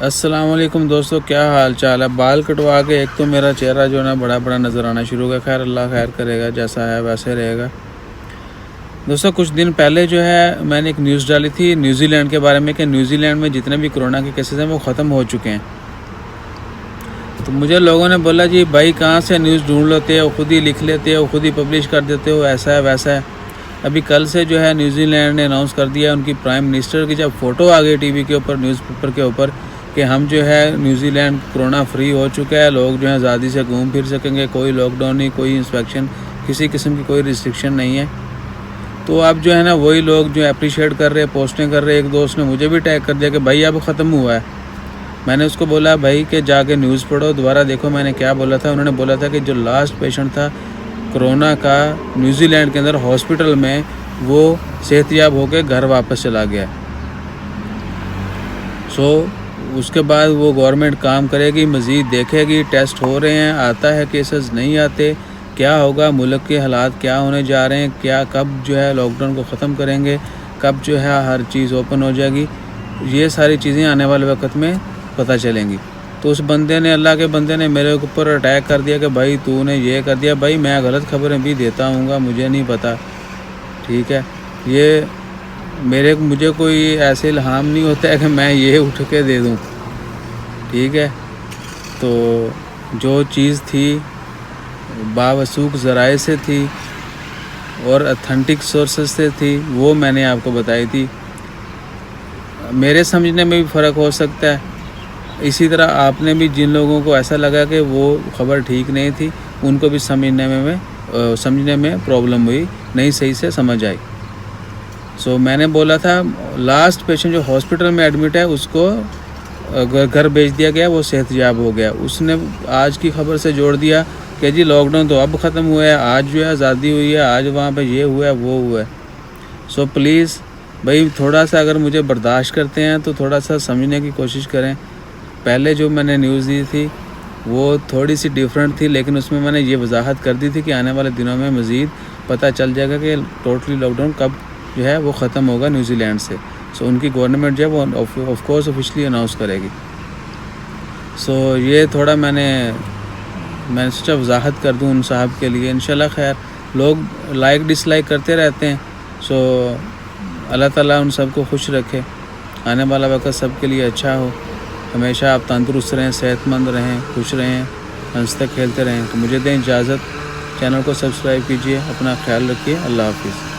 السلام علیکم دوستو، کیا حال چال ہے؟ بال کٹوا کے ایک تو میرا چہرہ جو ہے نا بڑا نظر آنا شروع ہو گیا۔ خیر اللہ خیر کرے گا، جیسا ہے ویسے رہے گا۔ دوستو کچھ دن پہلے جو ہے میں نے ایک نیوز ڈالی تھی نیوزی لینڈ کے بارے میں کہ نیوزی لینڈ میں جتنے بھی کرونا کے کیسز ہیں وہ ختم ہو چکے ہیں۔ تو مجھے لوگوں نے بولا جی بھائی کہاں سے نیوز ڈھونڈ لیتے ہو، خود ہی لکھ لیتے ہو، خود ہی پبلش کر دیتے ہو، ایسا ہے ویسا ہے۔ ابھی کل سے جو ہے نیوزی لینڈ نے اناؤنس کر دیا، ان کی پرائم منسٹر کی جب فوٹو آ گئی ٹی وی کے اوپر، نیوز پیپر کے اوپر، کہ ہم جو ہے نیوزی لینڈ کرونا فری ہو چکا ہے، لوگ جو ہے آزادی سے گھوم پھر سکیں گے، کوئی لاک ڈاؤن نہیں، کوئی انسپیکشن، کسی قسم کی کوئی ریسٹرکشن نہیں ہے۔ تو اب جو ہے نا وہی لوگ جو اپریشیٹ کر رہے، پوسٹیں کر رہے۔ ایک دوست نے مجھے بھی ٹیگ کر دیا کہ بھائی اب ختم ہوا ہے۔ میں نے اس کو بولا بھائی کہ جا کے نیوز پڑھو، دوبارہ دیکھو میں نے کیا بولا تھا۔ انہوں نے بولا تھا کہ جو لاسٹ پیشنٹ تھا کرونا کا نیوزی لینڈ کے اندر ہاسپٹل میں، وہ صحت یاب ہو کے گھر واپس چلا گیا۔ اس کے بعد وہ گورنمنٹ کام کرے گی، مزید دیکھے گی، ٹیسٹ ہو رہے ہیں، آتا ہے کیسز نہیں آتے، کیا ہوگا، ملک کے حالات کیا ہونے جا رہے ہیں، کیا کب جو ہے لاک ڈاؤن کو ختم کریں گے، کب جو ہے ہر چیز اوپن ہو جائے گی، یہ ساری چیزیں آنے والے وقت میں پتہ چلیں گی۔ تو اس بندے نے، اللہ کے بندے نے میرے اوپر اٹیک کر دیا کہ بھائی تو نے یہ کر دیا۔ بھائی میں غلط خبریں بھی دیتا ہوں گا، مجھے نہیں پتہ، ٹھیک ہے۔ یہ مجھے کوئی ایسے الہام نہیں ہوتا ہے کہ میں یہ اٹھ کے دے دوں، ٹھیک ہے۔ تو جو چیز تھی باوثوق ذرائع سے تھی اور اتھینٹک سورسز سے تھی، وہ میں نے آپ کو بتائی تھی۔ میرے سمجھنے میں بھی فرق ہو سکتا ہے، اسی طرح آپ نے بھی جن لوگوں کو ایسا لگا کہ وہ خبر ٹھیک نہیں تھی، ان کو بھی سمجھنے میں پرابلم ہوئی، نہیں صحیح سے سمجھ آئی۔ میں نے بولا تھا لاسٹ پیشنٹ جو ہاسپٹل میں ایڈمٹ ہے اس کو گھر بھیج دیا گیا، وہ صحت یاب ہو گیا۔ اس نے آج کی خبر سے جوڑ دیا کہ جی لاک ڈاؤن تو اب ختم ہوا ہے، آج جو ہے آزادی ہوئی ہے، آج وہاں پہ یہ ہوا ہے وہ ہوا ہے۔ پلیز بھائی تھوڑا سا اگر مجھے برداشت کرتے ہیں تو تھوڑا سا سمجھنے کی کوشش کریں۔ پہلے جو میں نے نیوز دی تھی وہ تھوڑی سی ڈیفرنٹ تھی، لیکن اس میں میں نے یہ وضاحت کر دی تھی کہ آنے والے دنوں میں مزید پتہ چل جائے گا کہ ٹوٹلی لاک ڈاؤن کب جو ہے وہ ختم ہوگا نیوزی لینڈ سے۔ ان کی گورنمنٹ جو ہے وہ آف کورس آفیشلی اناؤنس کرے گی۔ یہ تھوڑا میں نے سوچا وضاحت کر دوں ان صاحب کے لیے۔ انشاءاللہ خیر، لوگ لائک ڈس لائک کرتے رہتے ہیں، اللہ تعالیٰ ان سب کو خوش رکھے، آنے والا وقت سب کے لیے اچھا ہو، ہمیشہ آپ تندرست رہیں، صحت مند رہیں، خوش رہیں، ہنستے کھیلتے رہیں۔ تو مجھے دیں اجازت، چینل کو سبسکرائب کیجیے، اپنا خیال رکھیے، اللہ حافظ۔